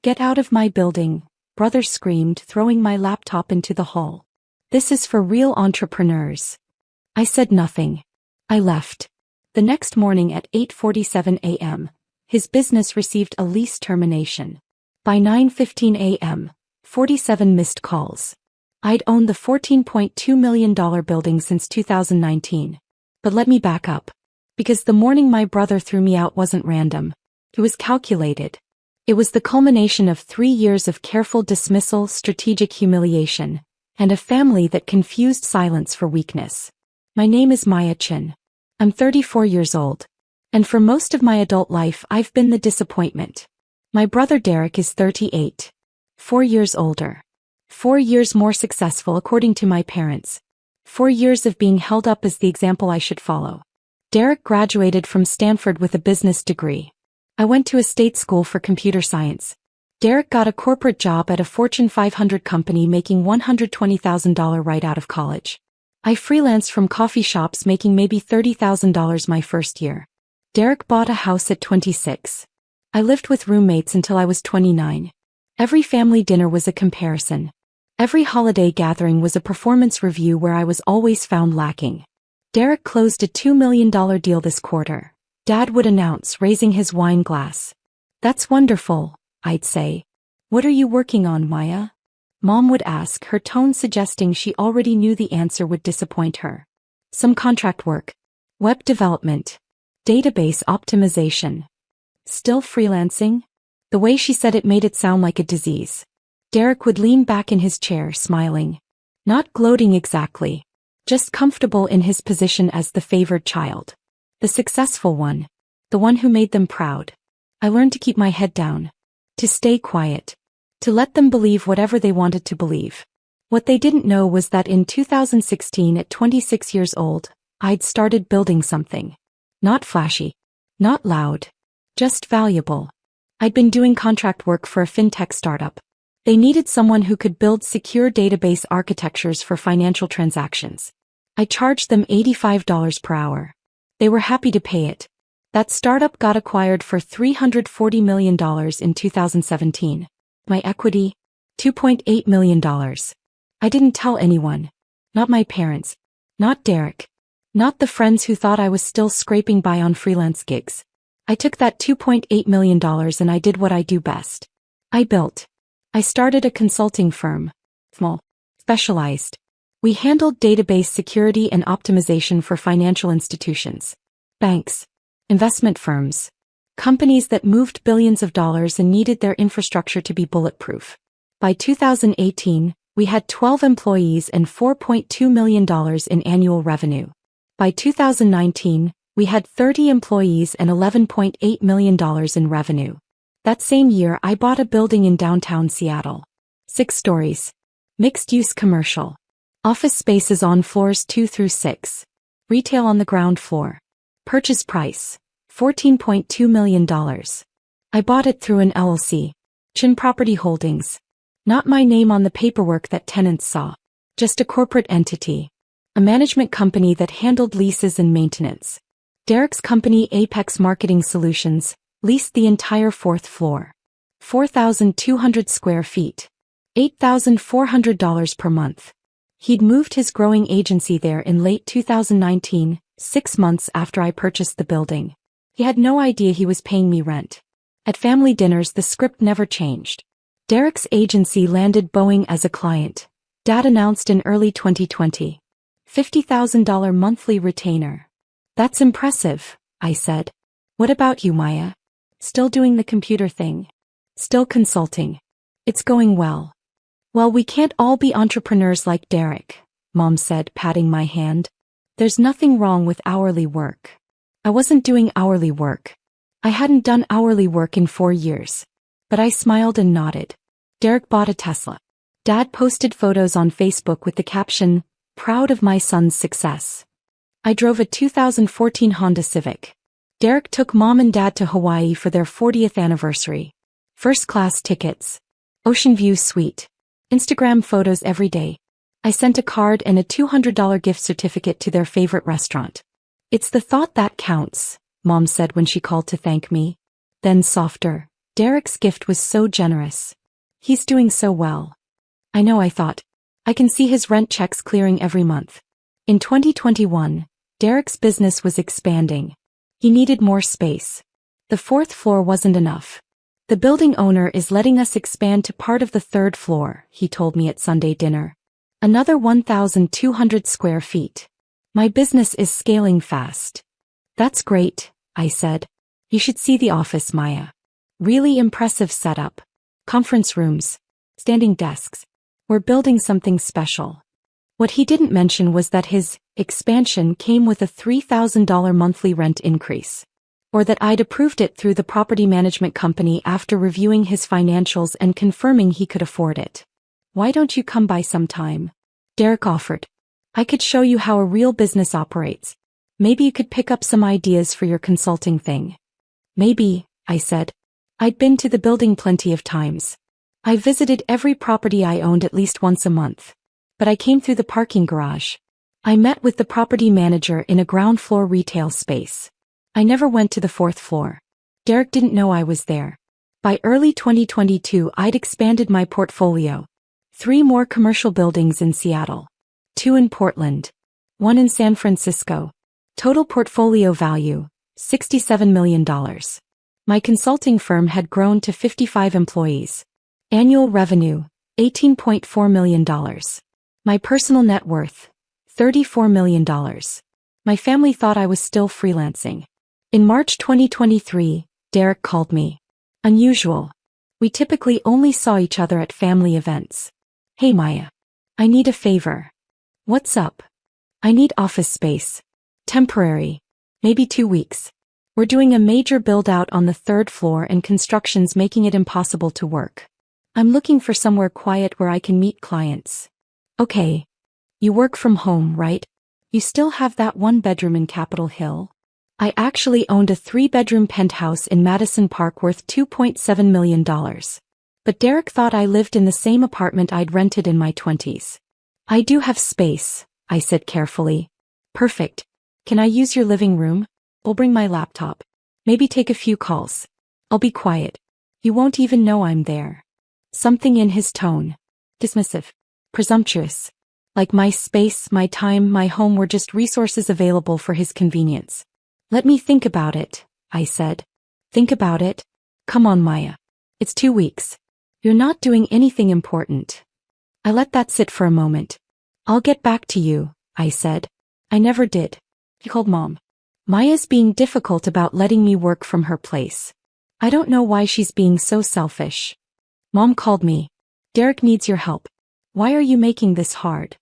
Get out of my building, brother screamed, throwing my laptop into the hall. This is for real entrepreneurs. I said nothing. I left. The next morning at 8:47 a.m., his business received a lease termination. By 9:15 a.m., 47 missed calls. I'd owned the $14.2 million building since 2019. But let me back up. Because the morning my brother threw me out wasn't random. It was calculated. It was the culmination of 3 years of careful dismissal, strategic humiliation, and a family that confused silence for weakness. My name is Maya Chin. I'm 34 years old. And for most of my adult life I've been the disappointment. My brother Derek is 38. 4 years older. 4 years more successful according to my parents. 4 years of being held up as the example I should follow. Derek graduated from Stanford with a business degree. I went to a state school for computer science. Derek got a corporate job at a Fortune 500 company making $120,000 right out of college. I freelanced from coffee shops making maybe $30,000 my first year. Derek bought a house at 26. I lived with roommates until I was 29. Every family dinner was a comparison. Every holiday gathering was a performance review where I was always found lacking. Derek closed a $2 million deal this quarter. Dad would announce, raising his wine glass. That's wonderful, I'd say. What are you working on, Maya? Mom would ask, her tone suggesting she already knew the answer would disappoint her. Some contract work. Web development. Database optimization. Still freelancing? The way she said it made it sound like a disease. Derek would lean back in his chair, smiling. Not gloating exactly. Just comfortable in his position as the favored child. The successful one. The one who made them proud. I learned to keep my head down. To stay quiet. To let them believe whatever they wanted to believe. What they didn't know was that in 2016 at 26 years old, I'd started building something. Not flashy. Not loud. Just valuable. I'd been doing contract work for a fintech startup. They needed someone who could build secure database architectures for financial transactions. I charged them $85 per hour. They were happy to pay it. That startup got acquired for $340 million in 2017. My equity? $2.8 million. I didn't tell anyone. Not my parents. Not Derek. Not the friends who thought I was still scraping by on freelance gigs. I took that $2.8 million and I did what I do best. I built. I started a consulting firm. Small. Specialized. We handled database security and optimization for financial institutions. Banks. Investment firms. Companies that moved billions of dollars and needed their infrastructure to be bulletproof. By 2018, we had 12 employees and $4.2 million in annual revenue. By 2019, we had 30 employees and $11.8 million in revenue. That same year I bought a building in downtown Seattle. 6 stories. Mixed-use commercial. Office spaces on floors 2 through 6. Retail on the ground floor. Purchase price. $14.2 million. I bought it through an LLC. Chin Property Holdings. Not my name on the paperwork that tenants saw. Just a corporate entity. A management company that handled leases and maintenance. Derek's company Apex Marketing Solutions leased the entire 4th floor. 4,200 square feet. $8,400 per month. He'd moved his growing agency there in late 2019, 6 months after I purchased the building. He had no idea he was paying me rent. At family dinners the script never changed. Derek's agency landed Boeing as a client. Dad announced in early 2020. $50,000 monthly retainer. That's impressive, I said. What about you, Maya? Still doing the computer thing? Still consulting? It's going well. Well, we can't all be entrepreneurs like Derek, Mom said, patting my hand. There's nothing wrong with hourly work. I wasn't doing hourly work. I hadn't done hourly work in 4 years. But I smiled and nodded. Derek bought a Tesla. Dad posted photos on Facebook with the caption, "Proud of my son's success." I drove a 2014 Honda Civic. Derek took Mom and Dad to Hawaii for their 40th anniversary. First-class tickets. Ocean view suite. Instagram photos every day. I sent a card and a $200 gift certificate to their favorite restaurant. It's the thought that counts, Mom said when she called to thank me. Then softer. Derek's gift was so generous. He's doing so well. I know, I thought. I can see his rent checks clearing every month. In 2021, Derek's business was expanding. He needed more space. The 4th floor wasn't enough. The building owner is letting us expand to part of the 3rd floor, he told me at Sunday dinner. Another 1,200 square feet. My business is scaling fast. That's great, I said. You should see the office, Maya. Really impressive setup. Conference rooms. Standing desks. We're building something special. What he didn't mention was that his expansion came with a $3,000 monthly rent increase. Or that I'd approved it through the property management company after reviewing his financials and confirming he could afford it. Why don't you come by sometime? Derek offered. I could show you how a real business operates. Maybe you could pick up some ideas for your consulting thing. Maybe, I said. I'd been to the building plenty of times. I visited every property I owned at least once a month. But I came through the parking garage. I met with the property manager in a ground floor retail space. I never went to the 4th floor. Derek didn't know I was there. By early 2022, I'd expanded my portfolio. 3 more commercial buildings in Seattle. 2 in Portland. 1 in San Francisco. Total portfolio value, $67 million. My consulting firm had grown to 55 employees. Annual revenue, $18.4 million. My personal net worth, $34 million. My family thought I was still freelancing. In March 2023, Derek called me. Unusual. We typically only saw each other at family events. Hey Maya. I need a favor. What's up? I need office space. Temporary. Maybe 2 weeks. We're doing a major build-out on the 3rd floor and construction's making it impossible to work. I'm looking for somewhere quiet where I can meet clients. Okay. You work from home, right? You still have that 1 bedroom in Capitol Hill? I actually owned a 3-bedroom penthouse in Madison Park worth $2.7 million. But Derek thought I lived in the same apartment I'd rented in my 20s. I do have space, I said carefully. Perfect. Can I use your living room? I'll bring my laptop. Maybe take a few calls. I'll be quiet. You won't even know I'm there. Something in his tone. Dismissive. Presumptuous. Like my space, my time, my home were just resources available for his convenience. Let me think about it, I said. Think about it? Come on, Maya. It's 2 weeks. You're not doing anything important. I let that sit for a moment. I'll get back to you, I said. I never did. He called Mom. Maya's being difficult about letting me work from her place. I don't know why she's being so selfish. Mom called me. Derek needs your help. Why are you making this hard?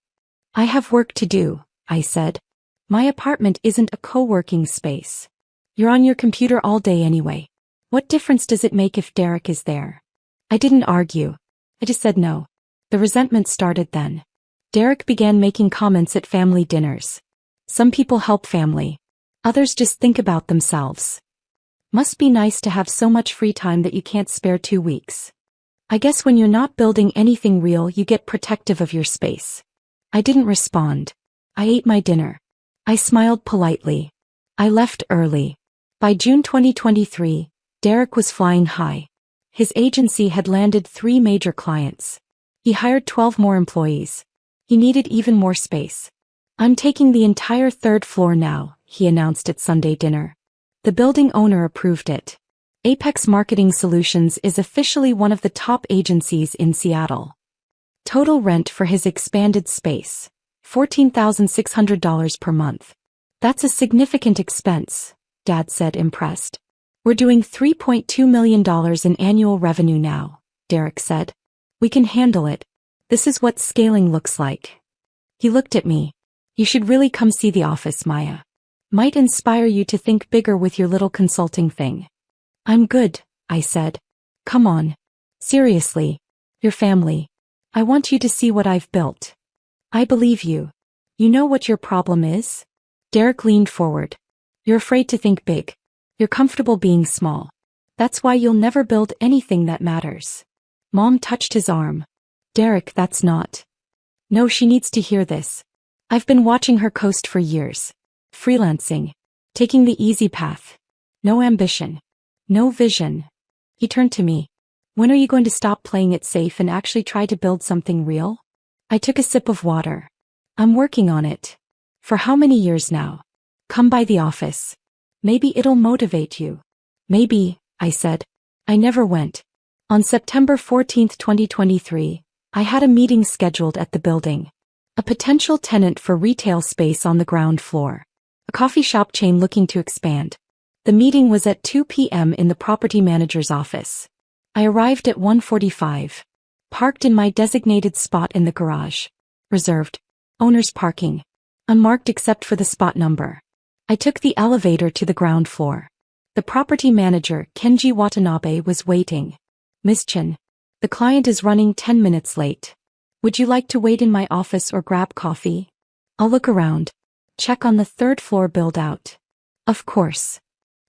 I have work to do, I said. My apartment isn't a co-working space. You're on your computer all day anyway. What difference does it make if Derek is there? I didn't argue. I just said no. The resentment started then. Derek began making comments at family dinners. Some people help family. Others just think about themselves. Must be nice to have so much free time that you can't spare 2 weeks. I guess when you're not building anything real, you get protective of your space. I didn't respond. I ate my dinner. I smiled politely. I left early. By June 2023, Derek was flying high. His agency had landed 3 major clients. He hired 12 more employees. He needed even more space. I'm taking the entire 3rd floor now, he announced at Sunday dinner. The building owner approved it. Apex Marketing Solutions is officially one of the top agencies in Seattle. Total rent for his expanded space, $14,600 per month. That's a significant expense, Dad said, impressed. We're doing $3.2 million in annual revenue now, Derek said. We can handle it. This is what scaling looks like. He looked at me. You should really come see the office, Maya. Might inspire you to think bigger with your little consulting thing. I'm good, I said. Come on. Seriously. Your family. I want you to see what I've built. I believe you. You know what your problem is? Derek leaned forward. You're afraid to think big. You're comfortable being small. That's why you'll never build anything that matters. Mom touched his arm. Derek, that's not. No, she needs to hear this. I've been watching her coast for years. Freelancing. Taking the easy path. No ambition. No vision. He turned to me. When are you going to stop playing it safe and actually try to build something real? I took a sip of water. I'm working on it. For how many years now? Come by the office. Maybe it'll motivate you. Maybe, I said. I never went. On September 14, 2023, I had a meeting scheduled at the building. A potential tenant for retail space on the ground floor. A coffee shop chain looking to expand. The meeting was at 2 p.m. in the property manager's office. I arrived at 1:45. Parked in my designated spot in the garage. Reserved. Owner's parking. Unmarked except for the spot number. I took the elevator to the ground floor. The property manager, Kenji Watanabe, was waiting. Ms. Chen. The client is running 10 minutes late. Would you like to wait in my office or grab coffee? I'll look around. Check on the third floor build-out. Of course.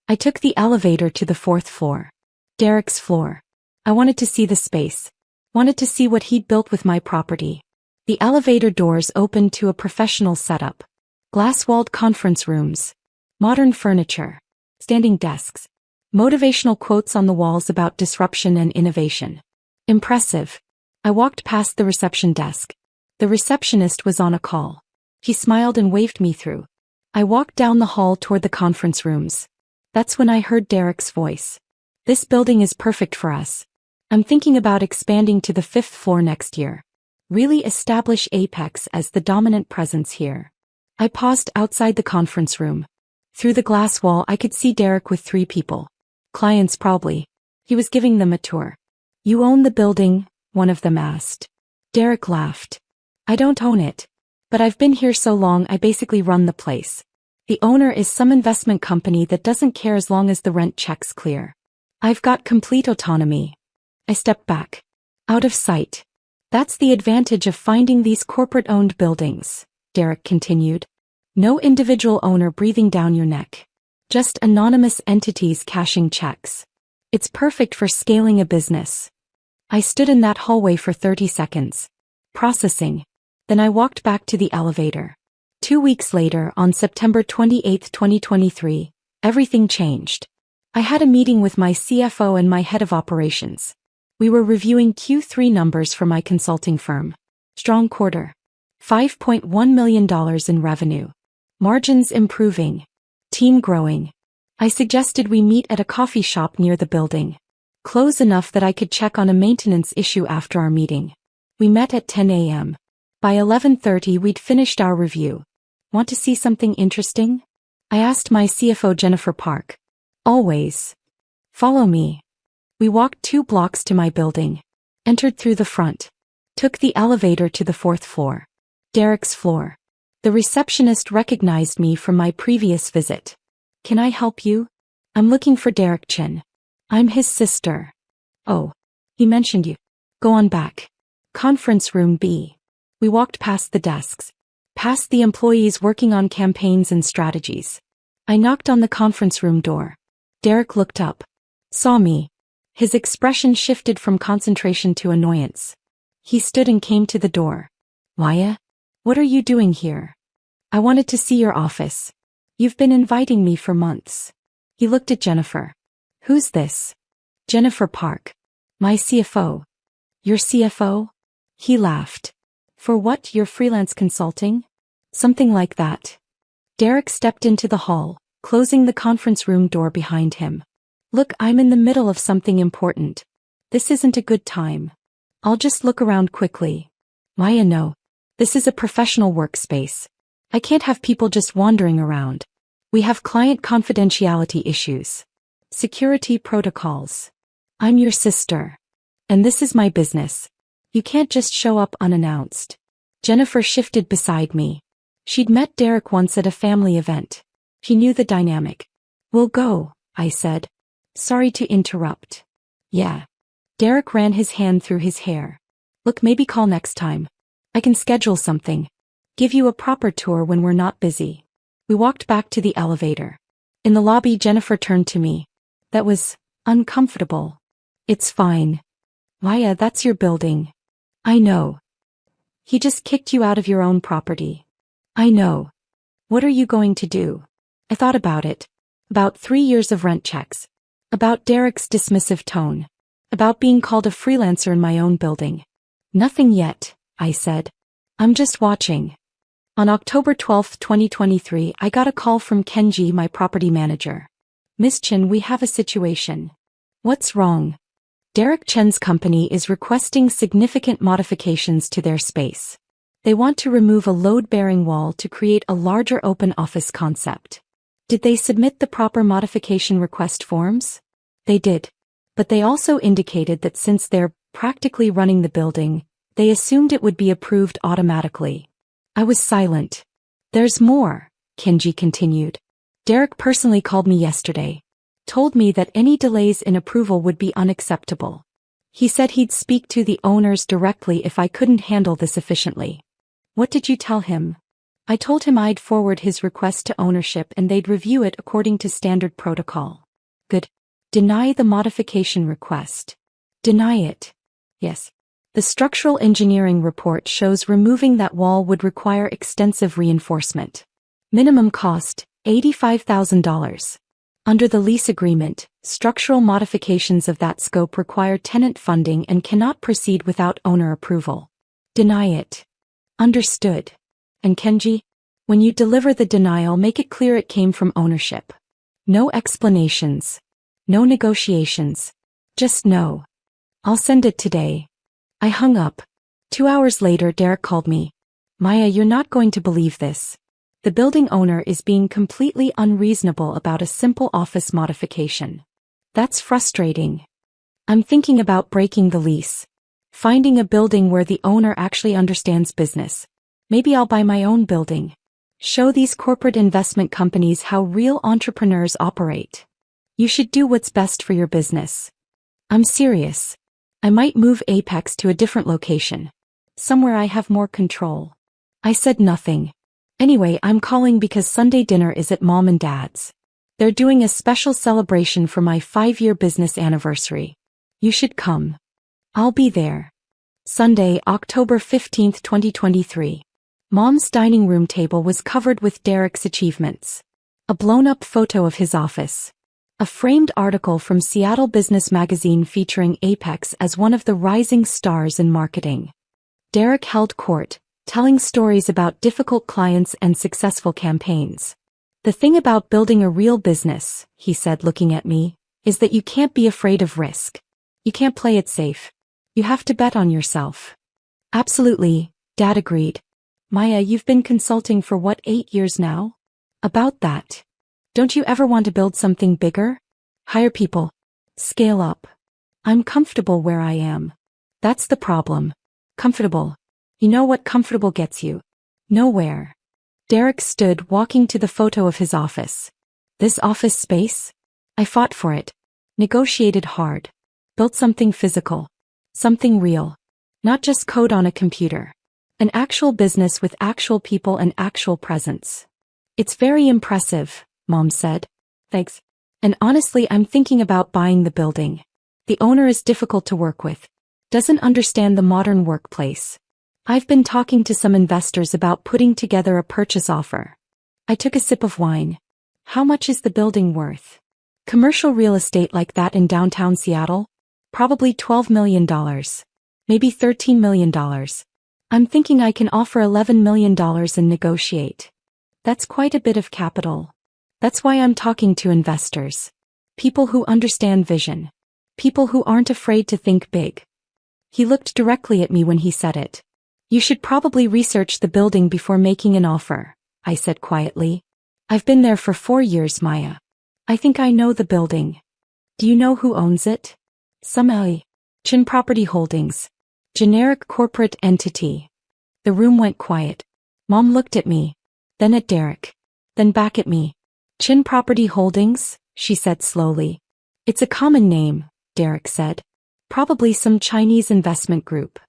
I took the elevator to the fourth floor. Derek's floor. I wanted to see the space. Wanted to see what he'd built with my property. The elevator doors opened to a professional setup. Glass-walled conference rooms. Modern furniture. Standing desks. Motivational quotes on the walls about disruption and innovation. Impressive. I walked past the reception desk. The receptionist was on a call. He smiled and waved me through. I walked down the hall toward the conference rooms. That's when I heard Derek's voice. This building is perfect for us. I'm thinking about expanding to the 5th floor next year. Really establish Apex as the dominant presence here. I paused outside the conference room. Through the glass wall I could see Derek with 3 people. Clients probably. He was giving them a tour. You own the building, one of them asked. Derek laughed. I don't own it. But I've been here so long I basically run the place. The owner is some investment company that doesn't care as long as the rent checks clear. I've got complete autonomy. I stepped back. Out of sight. That's the advantage of finding these corporate-owned buildings, Derek continued. No individual owner breathing down your neck. Just anonymous entities cashing checks. It's perfect for scaling a business. I stood in that hallway for 30 seconds. Processing. Then I walked back to the elevator. 2 weeks later, on September 28, 2023, everything changed. I had a meeting with my CFO and my head of operations. We were reviewing Q3 numbers for my consulting firm. Strong quarter. $5.1 million in revenue. Margins improving. Team growing. I suggested we meet at a coffee shop near the building. Close enough that I could check on a maintenance issue after our meeting. We met at 10 a.m. By 11:30 we'd finished our review. Want to see something interesting? I asked my CFO Jennifer Park. Always. Follow me. We walked 2 blocks to my building. Entered through the front. Took the elevator to the 4th floor. Derek's floor. The receptionist recognized me from my previous visit. Can I help you? I'm looking for Derek Chen. I'm his sister. Oh. He mentioned you. Go on back. Conference room B. We walked past the desks. Past the employees working on campaigns and strategies. I knocked on the conference room door. Derek looked up. Saw me. His expression shifted from concentration to annoyance. He stood and came to the door. Maya? What are you doing here? I wanted to see your office. You've been inviting me for months. He looked at Jennifer. Who's this? Jennifer Park. My CFO. Your CFO? He laughed. For what, your freelance consulting? Something like that. Derek stepped into the hall, closing the conference room door behind him. Look, I'm in the middle of something important. This isn't a good time. I'll just look around quickly. Maya, no. This is a professional workspace. I can't have people just wandering around. We have client confidentiality issues. Security protocols. I'm your sister. And this is my business. You can't just show up unannounced. Jennifer shifted beside me. She'd met Derek once at a family event. She knew the dynamic. We'll go, I said. Sorry to interrupt. Yeah. Derek ran his hand through his hair. Look, maybe call next time. I can schedule something. Give you a proper tour when we're not busy. We walked back to the elevator. In the lobby, Jennifer turned to me. That was uncomfortable. It's fine. Maya, that's your building. I know. He just kicked you out of your own property. I know. What are you going to do? I thought about it. About 3 years of rent checks. About Derek's dismissive tone. About being called a freelancer in my own building. Nothing yet, I said. I'm just watching. On October 12, 2023, I got a call from Kenji, my property manager. Miss Chen, we have a situation. What's wrong? Derek Chen's company is requesting significant modifications to their space. They want to remove a load-bearing wall to create a larger open office concept. Did they submit the proper modification request forms? They did. But they also indicated that since they're practically running the building, they assumed it would be approved automatically. I was silent. There's more, Kenji continued. Derek personally called me yesterday. Told me that any delays in approval would be unacceptable. He said he'd speak to the owners directly if I couldn't handle this efficiently. What did you tell him? I told him I'd forward his request to ownership and they'd review it according to standard protocol. Good. Deny the modification request. Deny it. Yes. The structural engineering report shows removing that wall would require extensive reinforcement. Minimum cost, $85,000. Under the lease agreement, structural modifications of that scope require tenant funding and cannot proceed without owner approval. Deny it. Understood. And Kenji, when you deliver the denial, make it clear it came from ownership. No explanations. No negotiations. Just no. I'll send it today. I hung up. 2 hours later, Derek called me. Maya, you're not going to believe this. The building owner is being completely unreasonable about a simple office modification. That's frustrating. I'm thinking about breaking the lease. Finding a building where the owner actually understands business. Maybe I'll buy my own building. Show these corporate investment companies how real entrepreneurs operate. You should do what's best for your business. I'm serious. I might move Apex to a different location. Somewhere I have more control. I said nothing. Anyway, I'm calling because Sunday dinner is at Mom and Dad's. They're doing a special celebration for my 5-year business anniversary. You should come. I'll be there. Sunday, October 15, 2023. Mom's dining room table was covered with Derek's achievements. A blown-up photo of his office. A framed article from Seattle Business Magazine featuring Apex as one of the rising stars in marketing. Derek held court, telling stories about difficult clients and successful campaigns. The thing about building a real business, he said looking at me, is that you can't be afraid of risk. You can't play it safe. You have to bet on yourself. Absolutely, Dad agreed. Maya, you've been consulting for what, 8 years now? About that. Don't you ever want to build something bigger? Hire people. Scale up. I'm comfortable where I am. That's the problem. Comfortable. You know what comfortable gets you? Nowhere. Derek stood walking to the photo of his office. This office space? I fought for it. Negotiated hard. Built something physical. Something real. Not just code on a computer. An actual business with actual people and actual presence. It's very impressive, Mom said. Thanks. And honestly, I'm thinking about buying the building. The owner is difficult to work with. Doesn't understand the modern workplace. I've been talking to some investors about putting together a purchase offer. I took a sip of wine. How much is the building worth? Commercial real estate like that in downtown Seattle? Probably $12 million. Maybe $13 million. I'm thinking I can offer $11 million and negotiate. That's quite a bit of capital. That's why I'm talking to investors. People who understand vision. People who aren't afraid to think big. He looked directly at me when he said it. You should probably research the building before making an offer, I said quietly. I've been there for 4 years, Maya. I think I know the building. Do you know who owns it? Some Chin Property Holdings. Generic corporate entity. The room went quiet. Mom looked at me. Then at Derek. Then back at me. Chin Property Holdings, she said slowly. It's a common name, Derek said. Probably some Chinese investment group.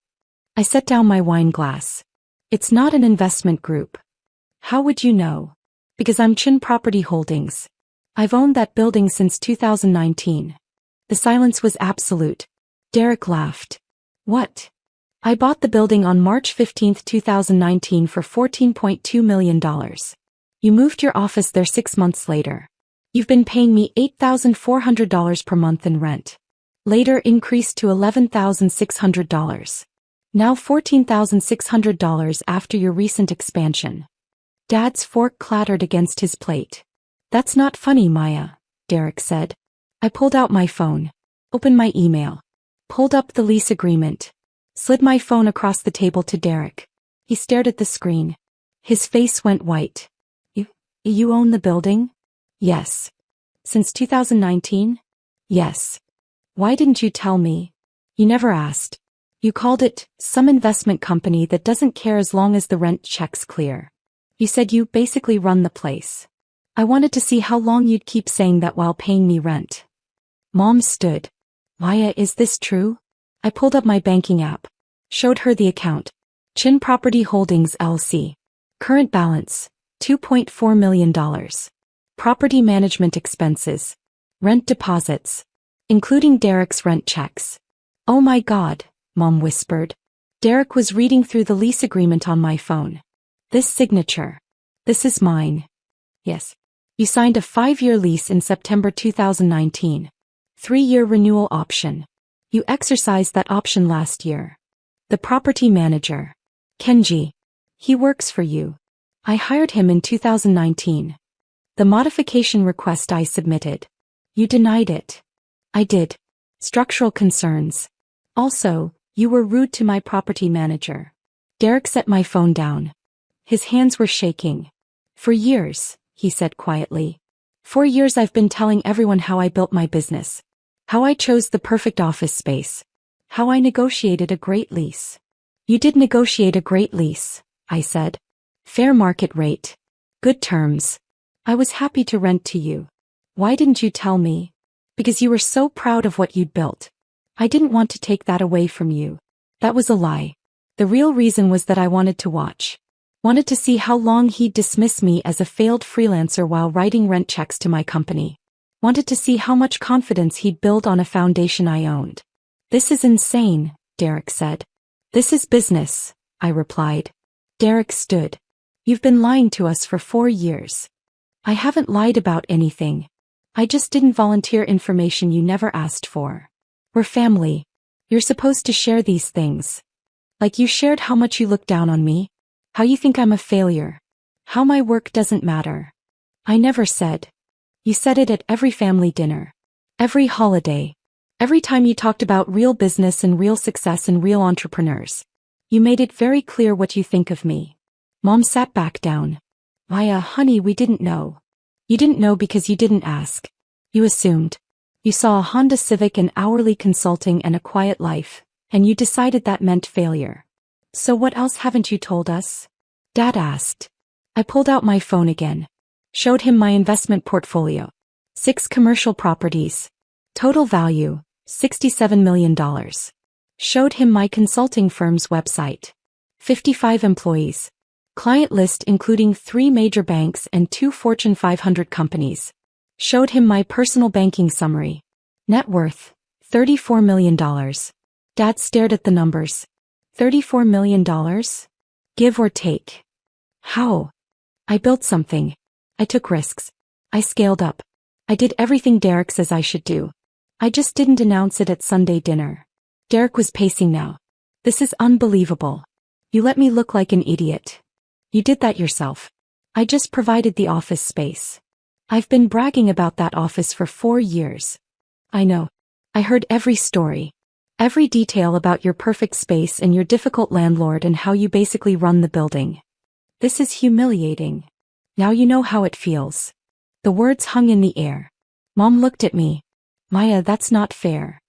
I set down my wine glass. It's not an investment group. How would you know? Because I'm Chin Property Holdings. I've owned that building since 2019. The silence was absolute. Derek laughed. What? I bought the building on March 15, 2019 for $14.2 million. You moved your office there 6 months later. You've been paying me $8,400 per month in rent. Later increased to $11,600. Now $14,600 after your recent expansion. Dad's fork clattered against his plate. That's not funny, Maya, Derek said. I pulled out my phone, opened my email, pulled up the lease agreement, slid my phone across the table to Derek. He stared at the screen. His face went white. You own the building? Yes. Since 2019? Yes. Why didn't you tell me? You never asked. You called it some investment company that doesn't care as long as the rent check's clear. You said you basically run the place. I wanted to see how long you'd keep saying that while paying me rent. Mom stood. Maya, is this true? I pulled up my banking app. Showed her the account. Chin Property Holdings LC. Current balance, $2.4 million. Property management expenses. Rent deposits. Including Derek's rent checks. Oh my God, Mom whispered. Derek was reading through the lease agreement on my phone. This signature. This is mine. Yes. You signed a 5-year lease in September 2019. 3-year renewal option. You exercised that option last year. The property manager. Kenji. He works for you. I hired him in 2019. The modification request I submitted. You denied it. I did. Structural concerns. Also, you were rude to my property manager. Derek set my phone down. His hands were shaking. For years, he said quietly. 4 years I've been telling everyone how I built my business. How I chose the perfect office space. How I negotiated a great lease. You did negotiate a great lease, I said. Fair market rate. Good terms. I was happy to rent to you. Why didn't you tell me? Because you were so proud of what you'd built. I didn't want to take that away from you. That was a lie. The real reason was that I wanted to watch. Wanted to see how long he'd dismiss me as a failed freelancer while writing rent checks to my company. Wanted to see how much confidence he'd build on a foundation I owned. This is insane, Derek said. This is business, I replied. Derek stood. You've been lying to us for 4 years. I haven't lied about anything. I just didn't volunteer information you never asked for. We're family. You're supposed to share these things. Like you shared how much you look down on me. How you think I'm a failure. How my work doesn't matter. I never said. You said it at every family dinner. Every holiday. Every time you talked about real business and real success and real entrepreneurs. You made it very clear what you think of me. Mom sat back down. Maya, honey, we didn't know. You didn't know because you didn't ask. You assumed. You saw a Honda Civic and hourly consulting and a quiet life, and you decided that meant failure. So what else haven't you told us? Dad asked. I pulled out my phone again. Showed him my investment portfolio. 6 commercial properties. Total value, $67 million. Showed him my consulting firm's website. 55 employees. Client list including 3 major banks and 2 Fortune 500 companies. Showed him my personal banking summary. Net worth, $34 million. Dad stared at the numbers. $34 million? Give or take. How? I built something. I took risks. I scaled up. I did everything Derek says I should do. I just didn't announce it at Sunday dinner. Derek was pacing now. This is unbelievable. You let me look like an idiot. You did that yourself. I just provided the office space. I've been bragging about that office for 4 years. I know. I heard every story. Every detail about your perfect space and your difficult landlord and how you basically run the building. This is humiliating. Now you know how it feels. The words hung in the air. Mom looked at me. Maya, that's not fair.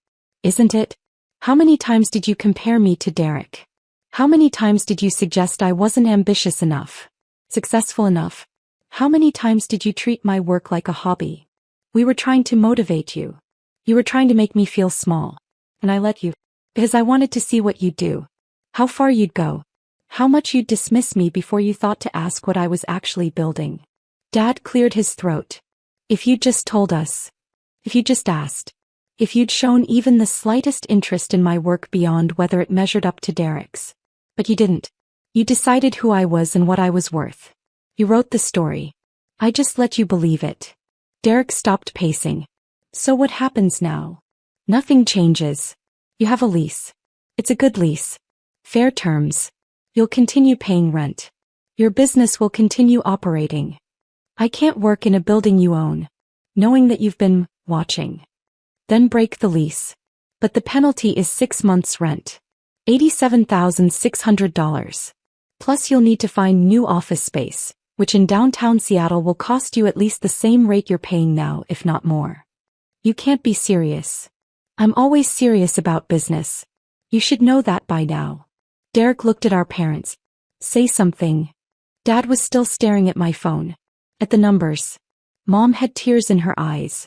Isn't it? How many times did you compare me to Derek? How many times did you suggest I wasn't ambitious enough? Successful enough? How many times did you treat my work like a hobby? We were trying to motivate you. You were trying to make me feel small. And I let you. Because I wanted to see what you'd do. How far you'd go. How much you'd dismiss me before you thought to ask what I was actually building. Dad cleared his throat. If you'd just told us. If you'd just asked. If you'd shown even the slightest interest in my work beyond whether it measured up to Derek's. But you didn't. You decided who I was and what I was worth. You wrote the story. I just let you believe it. Derek stopped pacing. So what happens now? Nothing changes. You have a lease. It's a good lease. Fair terms. You'll continue paying rent. Your business will continue operating. I can't work in a building you own, knowing that you've been watching. Then break the lease. But the penalty is 6 months' rent. $87,600. Plus you'll need to find new office space, which in downtown Seattle will cost you at least the same rate you're paying now, if not more. You can't be serious. I'm always serious about business. You should know that by now. Derek looked at our parents. Say something. Dad was still staring at my phone. At the numbers. Mom had tears in her eyes.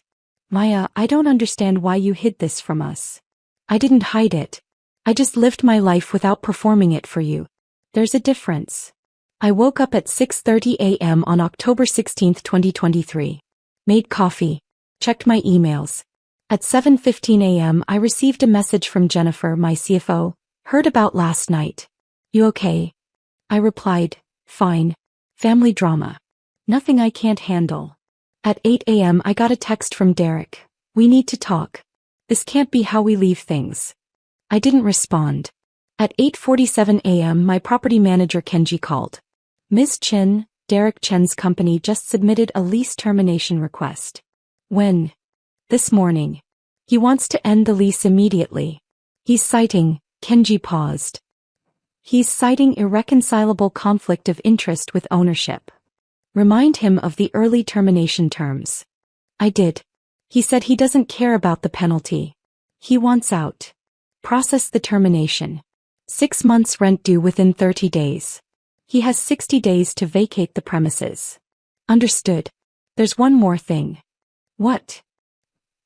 Maya, I don't understand why you hid this from us. I didn't hide it. I just lived my life without performing it for you. There's a difference. I woke up at 6:30 a.m. on October 16, 2023. Made coffee. Checked my emails. At 7:15 a.m. I received a message from Jennifer, my CFO. Heard about last night. You okay? I replied, fine. Family drama. Nothing I can't handle. At 8 a.m. I got a text from Derek. We need to talk. This can't be how we leave things. I didn't respond. At 8:47 a.m. my property manager Kenji called. Ms. Chin, Derek Chen's company just submitted a lease termination request. When? This morning. He wants to end the lease immediately. He's citing, Kenji paused. He's citing irreconcilable conflict of interest with ownership. Remind him of the early termination terms. I did. He said he doesn't care about the penalty. He wants out. Process the termination. 6 months rent due within 30 days. He has 60 days to vacate the premises. Understood. There's one more thing. What?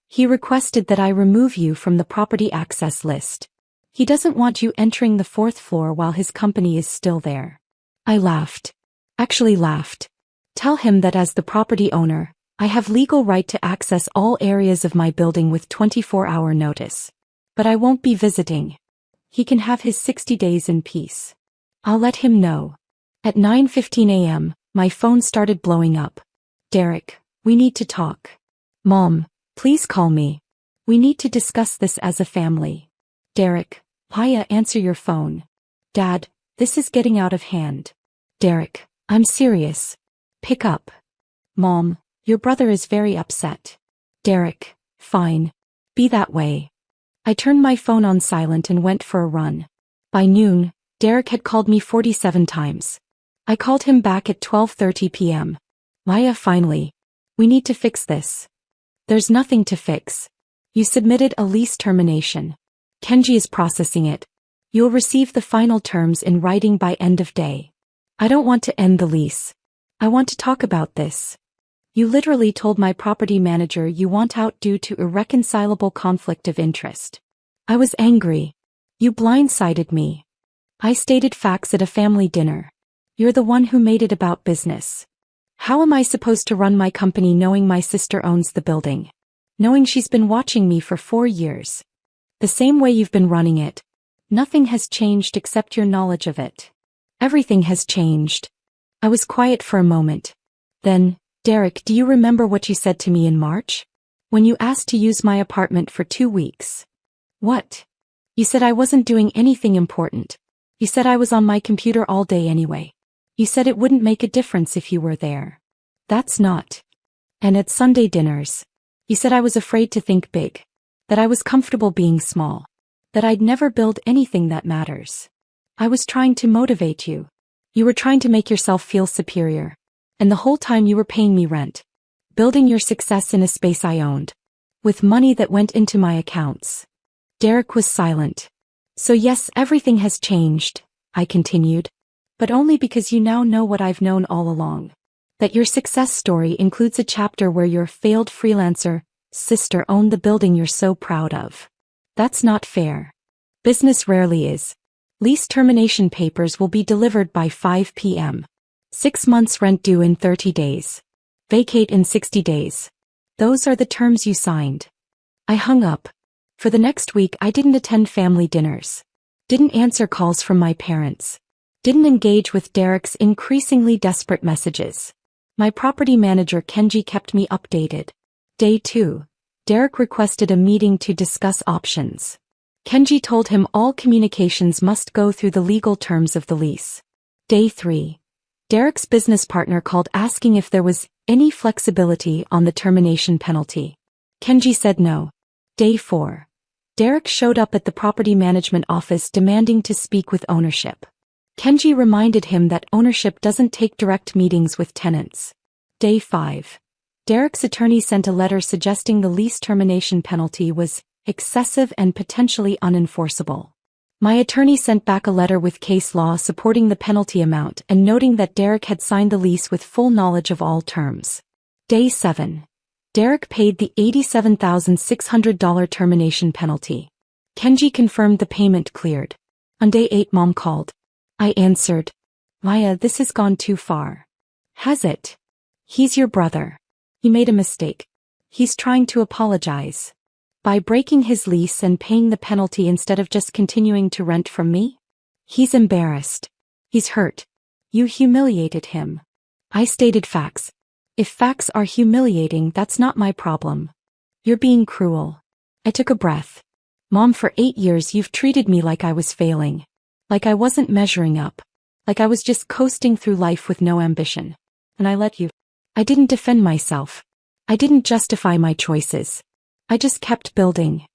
He requested that I remove you from the property access list. He doesn't want you entering the 4th floor while his company is still there. I laughed. Actually laughed. Tell him that as the property owner, I have legal right to access all areas of my building with 24-hour notice. But I won't be visiting. He can have his 60 days in peace. I'll let him know. At 9:15 a.m., my phone started blowing up. Derek, we need to talk. Mom, please call me. We need to discuss this as a family. Derek, Paya, answer your phone. Dad, this is getting out of hand. Derek, I'm serious. Pick up. Mom, your brother is very upset. Derek, fine. Be that way. I turned my phone on silent and went for a run. By noon, Derek had called me 47 times. I called him back at 12:30 p.m. Maya, finally. We need to fix this. There's nothing to fix. You submitted a lease termination. Kenji is processing it. You'll receive the final terms in writing by end of day. I don't want to end the lease. I want to talk about this. You literally told my property manager you want out due to irreconcilable conflict of interest. I was angry. You blindsided me. I stated facts at a family dinner. You're the one who made it about business. How am I supposed to run my company knowing my sister owns the building? Knowing she's been watching me for 4 years. The same way you've been running it. Nothing has changed except your knowledge of it. Everything has changed. I was quiet for a moment. Then, Derek, do you remember what you said to me in March? When you asked to use my apartment for 2 weeks. What? You said I wasn't doing anything important. You said I was on my computer all day anyway. You said it wouldn't make a difference if you were there. That's not. And at Sunday dinners. You said I was afraid to think big. That I was comfortable being small. That I'd never build anything that matters. I was trying to motivate you. You were trying to make yourself feel superior. And the whole time you were paying me rent. Building your success in a space I owned. With money that went into my accounts. Derek was silent. So yes, everything has changed, I continued. But only because you now know what I've known all along. That your success story includes a chapter where your failed freelancer sister owned the building you're so proud of. That's not fair. Business rarely is. Lease termination papers will be delivered by 5 p.m. 6 months rent due in 30 days. Vacate in 60 days. Those are the terms you signed. I hung up. For the next week I didn't attend family dinners. Didn't answer calls from my parents. Didn't engage with Derek's increasingly desperate messages. My property manager Kenji kept me updated. Day 2. Derek requested a meeting to discuss options. Kenji told him all communications must go through the legal terms of the lease. Day 3. Derek's business partner called asking if there was any flexibility on the termination penalty. Kenji said no. Day 4. Derek showed up at the property management office demanding to speak with ownership. Kenji reminded him that ownership doesn't take direct meetings with tenants. Day 5. Derek's attorney sent a letter suggesting the lease termination penalty was excessive and potentially unenforceable. My attorney sent back a letter with case law supporting the penalty amount and noting that Derek had signed the lease with full knowledge of all terms. Day 7. Derek paid the $87,600 termination penalty. Kenji confirmed the payment cleared. On day 8, Mom called. I answered. Maya, this has gone too far. Has it? He's your brother. He made a mistake. He's trying to apologize. By breaking his lease and paying the penalty instead of just continuing to rent from me? He's embarrassed. He's hurt. You humiliated him. I stated facts. If facts are humiliating, that's not my problem. You're being cruel. I took a breath. Mom, for 8 years you've treated me like I was failing. Like I wasn't measuring up. Like I was just coasting through life with no ambition. And I let you. I didn't defend myself. I didn't justify my choices. I just kept building.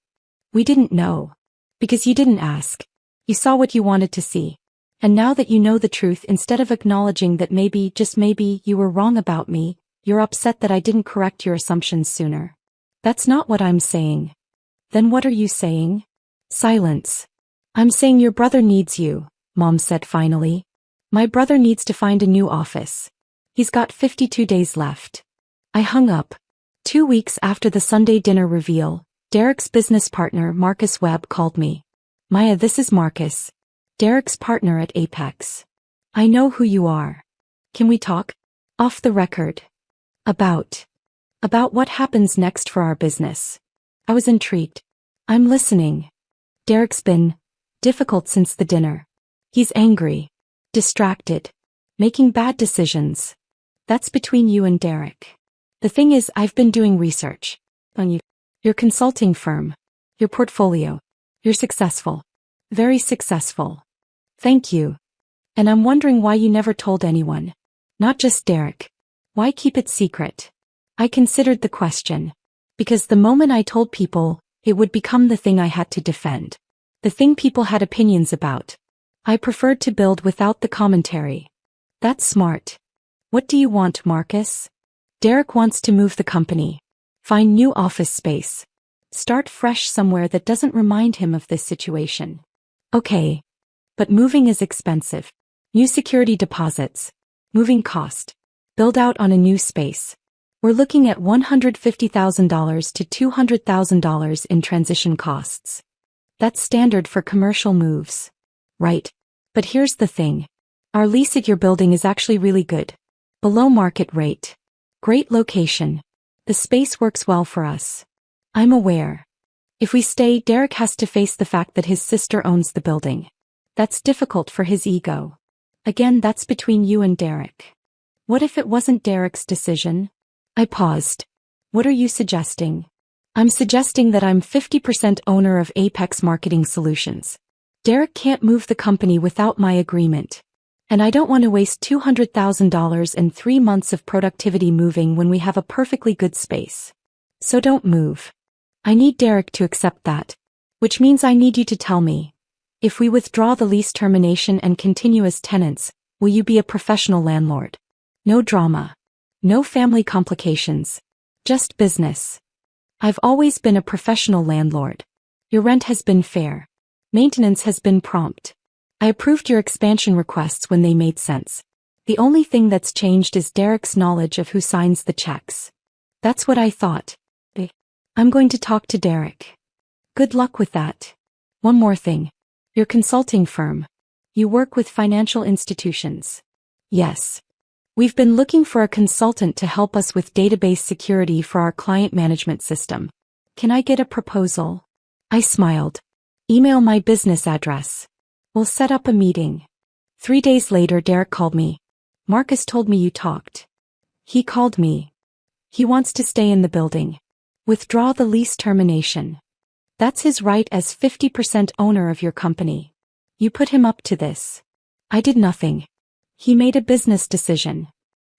We didn't know. Because you didn't ask. You saw what you wanted to see. And now that you know the truth, instead of acknowledging that maybe, just maybe, you were wrong about me, you're upset that I didn't correct your assumptions sooner. That's not what I'm saying. Then what are you saying? Silence. I'm saying your brother needs you, Mom said finally. My brother needs to find a new office. He's got 52 days left. I hung up. 2 weeks after the Sunday dinner reveal, Derek's business partner Marcus Webb called me. Maya, this is Marcus. Derek's partner at Apex. I know who you are. Can we talk? Off the record. About what happens next for our business. I was intrigued. I'm listening. Derek's been difficult since the dinner. He's angry. Distracted. Making bad decisions. That's between you and Derek. The thing is, I've been doing research on you. Your consulting firm. Your portfolio. You're successful. Very successful. Thank you. And I'm wondering why you never told anyone. Not just Derek. Why keep it secret? I considered the question. Because the moment I told people, it would become the thing I had to defend. The thing people had opinions about. I preferred to build without the commentary. That's smart. What do you want, Marcus? Derek wants to move the company. Find new office space. Start fresh somewhere that doesn't remind him of this situation. Okay. But moving is expensive. New security deposits. Moving cost. Build out on a new space. We're looking at $150,000 to $200,000 in transition costs. That's standard for commercial moves. Right. But here's the thing. Our lease at your building is actually really good. Below market rate. Great location. The space works well for us. I'm aware. If we stay, Derek has to face the fact that his sister owns the building. That's difficult for his ego. Again, that's between you and Derek. What if it wasn't Derek's decision? I paused. What are you suggesting? I'm suggesting that I'm 50% owner of Apex Marketing Solutions. Derek can't move the company without my agreement. And I don't want to waste $200,000 and 3 months of productivity moving when we have a perfectly good space. So don't move. I need Derek to accept that. Which means I need you to tell me. If we withdraw the lease termination and continue as tenants, will you be a professional landlord? No drama. No family complications. Just business. I've always been a professional landlord. Your rent has been fair. Maintenance has been prompt. I approved your expansion requests when they made sense. The only thing that's changed is Derek's knowledge of who signs the checks. That's what I thought. I'm going to talk to Derek. Good luck with that. One more thing. Your consulting firm. You work with financial institutions. Yes. We've been looking for a consultant to help us with database security for our client management system. Can I get a proposal? I smiled. Email my business address. We'll set up a meeting. 3 days later, Derek called me. Marcus told me you talked. He called me. He wants to stay in the building. Withdraw the lease termination. That's his right as 50% owner of your company. You put him up to this. I did nothing. He made a business decision.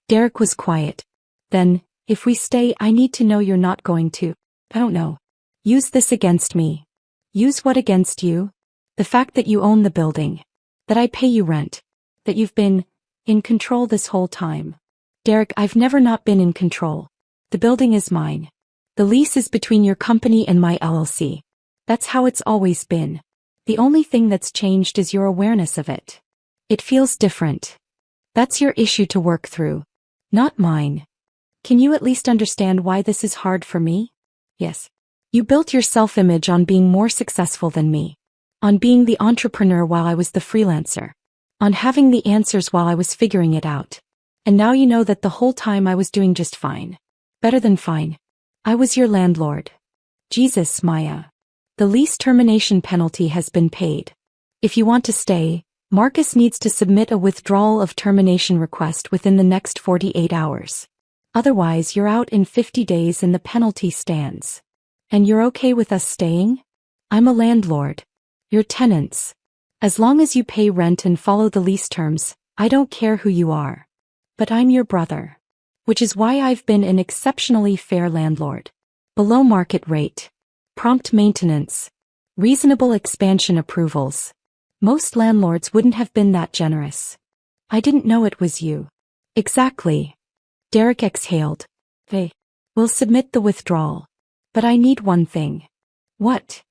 Derek was quiet. Then, if we stay, I need to know you're not going to, I don't know, use this against me. Use what against you? The fact that you own the building. That I pay you rent. That you've been in control this whole time. Derek, I've never not been in control. The building is mine. The lease is between your company and my LLC. That's how it's always been. The only thing that's changed is your awareness of it. It feels different. That's your issue to work through. Not mine. Can you at least understand why this is hard for me? Yes. You built your self-image on being more successful than me. On being the entrepreneur while I was the freelancer. On having the answers while I was figuring it out. And now you know that the whole time I was doing just fine. Better than fine. I was your landlord. Jesus, Maya. The lease termination penalty has been paid. If you want to stay, Marcus needs to submit a withdrawal of termination request within the next 48 hours. Otherwise, you're out in 50 days and the penalty stands. And you're okay with us staying? I'm a landlord. You're tenants. As long as you pay rent and follow the lease terms, I don't care who you are. But I'm your brother. Which is why I've been an exceptionally fair landlord. Below market rate. Prompt maintenance. Reasonable expansion approvals. Most landlords wouldn't have been that generous. I didn't know it was you. Exactly. Derek exhaled. Hey. We'll submit the withdrawal. But I need one thing. What?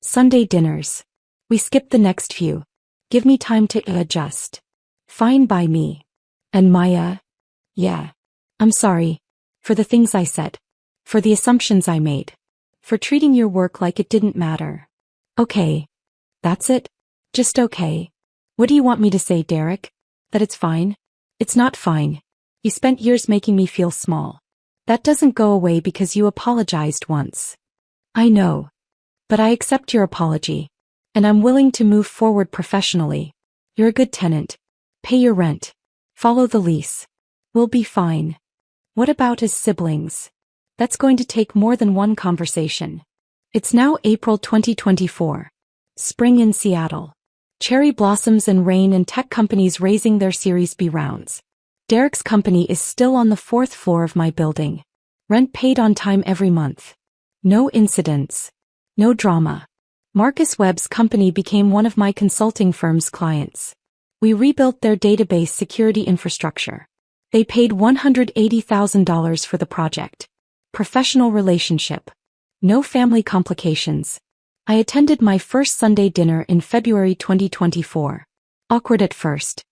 Sunday dinners. We skip the next few. Give me time to adjust. Fine by me. And Maya? Yeah. I'm sorry. For the things I said. For the assumptions I made. For treating your work like it didn't matter. Okay. That's it? Just okay. What do you want me to say, Derek? That it's fine? It's not fine. You spent years making me feel small. That doesn't go away because you apologized once. I know. But I accept your apology. And I'm willing to move forward professionally. You're a good tenant. Pay your rent. Follow the lease. We'll be fine. What about as siblings? That's going to take more than one conversation. It's now April 2024. Spring in Seattle. Cherry blossoms and rain and tech companies raising their Series B rounds. Derek's company is still on the 4th floor of my building. Rent paid on time every month. No incidents. No drama. Marcus Webb's company became one of my consulting firm's clients. We rebuilt their database security infrastructure. They paid $180,000 for the project. Professional relationship. No family complications. I attended my first Sunday dinner in February 2024. Awkward at first.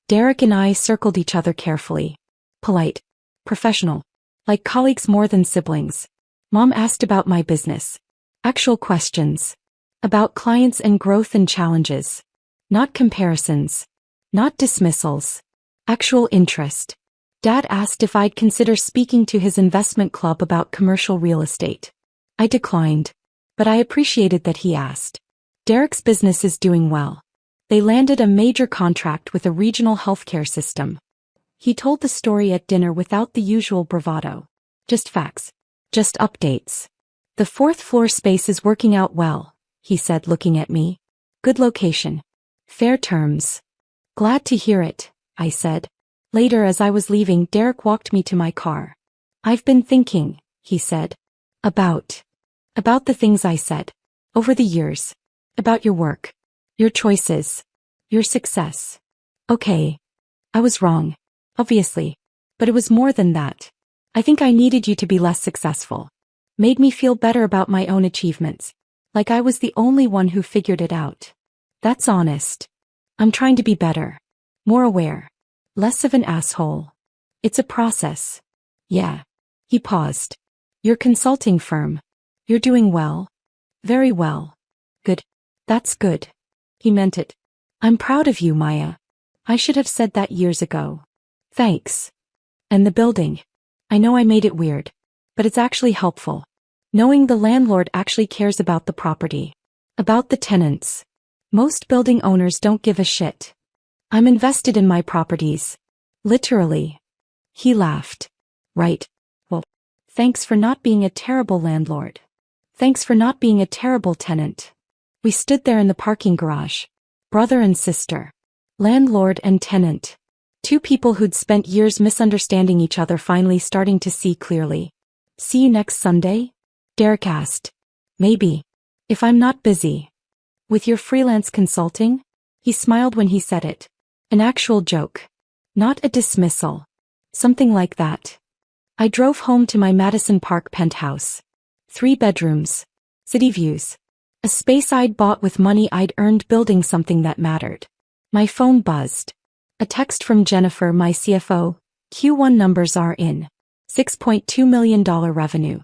Derek and I circled each other carefully. Polite. Professional. Like colleagues more than siblings. Mom asked about my business. Actual questions. About clients and growth and challenges. Not comparisons. Not dismissals. Actual interest. Dad asked if I'd consider speaking to his investment club about commercial real estate. I declined. But I appreciated that he asked. Derek's business is doing well. They landed a major contract with a regional healthcare system. He told the story at dinner without the usual bravado. Just facts. Just updates. The 4th floor space is working out well, he said, looking at me. Good location. Fair terms. Glad to hear it, I said. Later, as I was leaving, Derek walked me to my car. I've been thinking, he said. About the things I said. Over the years. About your work. Your choices. Your success. Okay. I was wrong. Obviously. But it was more than that. I think I needed you to be less successful. Made me feel better about my own achievements. Like I was the only one who figured it out. That's honest. I'm trying to be better. More aware. Less of an asshole. It's a process. Yeah. He paused. Your consulting firm. You're doing well. Very well. Good. That's good. He meant it. I'm proud of you, Maya. I should have said that years ago. Thanks. And the building. I know I made it weird. But it's actually helpful. Knowing the landlord actually cares about the property. About the tenants. Most building owners don't give a shit. I'm invested in my properties. Literally. He laughed. Right. Well, Thanks for not being a terrible landlord. Thanks for not being a terrible tenant. We stood there in the parking garage. Brother and sister. Landlord and tenant. Two people who'd spent years misunderstanding each other finally starting to see clearly. See you next Sunday? Derek asked. Maybe. If I'm not busy. With your freelance consulting? He smiled when he said it. An actual joke. Not a dismissal. Something like that. I drove home to my Madison Park penthouse. 3 bedrooms. City views. A space I'd bought with money I'd earned building something that mattered. My phone buzzed. A text from Jennifer, my CFO. Q1 numbers are in. $6.2 million revenue.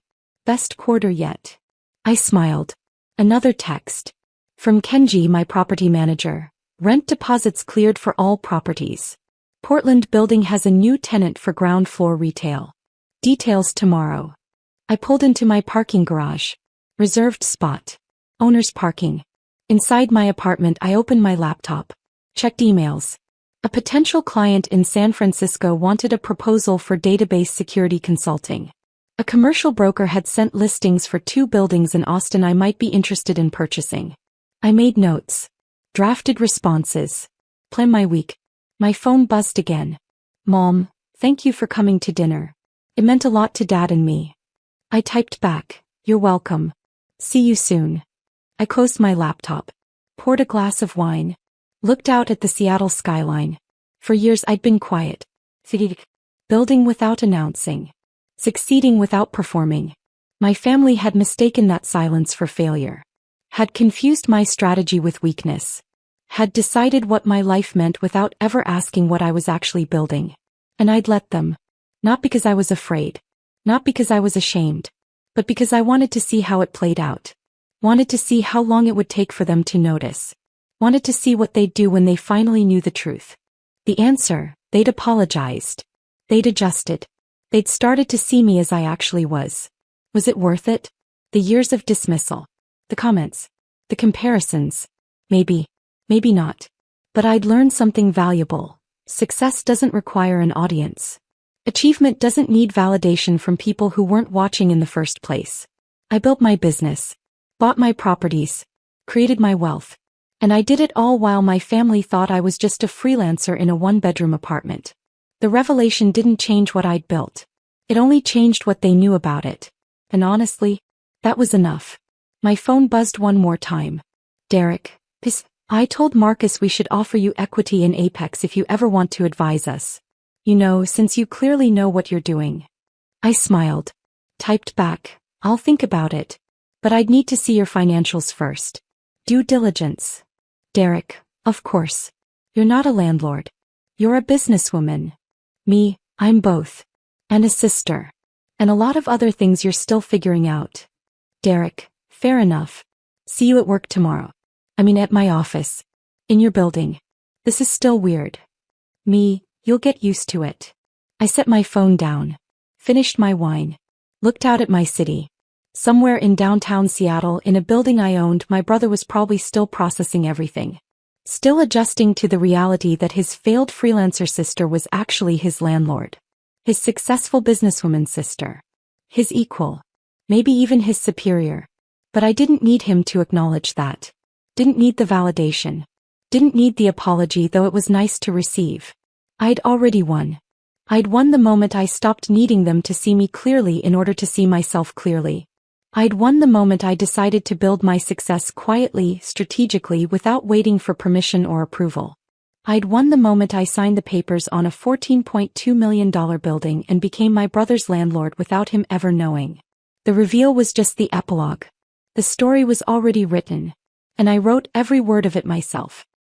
Best quarter yet. I smiled. Another text. From Kenji, my property manager. Rent deposits cleared for all properties. Portland building has a new tenant for ground floor retail. Details tomorrow. I pulled into my parking garage. Reserved spot. Owner's parking. Inside my apartment, I opened my laptop. Checked emails. A potential client in San Francisco wanted a proposal for database security consulting. A commercial broker had sent listings for 2 buildings in Austin I might be interested in purchasing. I made notes. Drafted responses. Plan my week. My phone buzzed again. Mom, thank you for coming to dinner. It meant a lot to Dad and me. I typed back, you're welcome. See you soon. I closed my laptop. Poured a glass of wine. Looked out at the Seattle skyline. For years I'd been quiet. Building without announcing. Succeeding without performing. My family had mistaken that silence for failure. Had confused my strategy with weakness. Had decided what my life meant without ever asking what I was actually building. And I'd let them. Not because I was afraid. Not because I was ashamed. But because I wanted to see how it played out. Wanted to see how long it would take for them to notice. Wanted to see what they'd do when they finally knew the truth. The answer, they'd apologized. They'd adjusted. They'd started to see me as I actually was. Was it worth it? The years of dismissal. The comments. The comparisons. Maybe. Maybe not. But I'd learned something valuable. Success doesn't require an audience. Achievement doesn't need validation from people who weren't watching in the first place. I built my business. Bought my properties. Created my wealth. And I did it all while my family thought I was just a freelancer in a 1-bedroom apartment. The revelation didn't change what I'd built. It only changed what they knew about it. And honestly, that was enough. My phone buzzed one more time. Derek, I told Marcus we should offer you equity in Apex if you ever want to advise us. You know, since you clearly know what you're doing. I smiled. Typed back, I'll think about it. But I'd need to see your financials first. Due diligence. Derek, of course. You're not a landlord. You're a businesswoman. Me, I'm both. And a sister. And a lot of other things you're still figuring out. Derek, fair enough. See you at work tomorrow. I mean at my office. In your building. This is still weird. Me, you'll get used to it. I set my phone down. Finished my wine. Looked out at my city. Somewhere in downtown Seattle in a building I owned, my brother was probably still processing everything. Still adjusting to the reality that his failed freelancer sister was actually his landlord. His successful businesswoman sister. His equal. Maybe even his superior. But I didn't need him to acknowledge that. Didn't need the validation. Didn't need the apology, though it was nice to receive. I'd already won. I'd won the moment I stopped needing them to see me clearly in order to see myself clearly. I'd won the moment I decided to build my success quietly, strategically, without waiting for permission or approval. I'd won the moment I signed the papers on a $14.2 million building and became my brother's landlord without him ever knowing. The reveal was just the epilogue. The story was already written. And I wrote every word of it myself.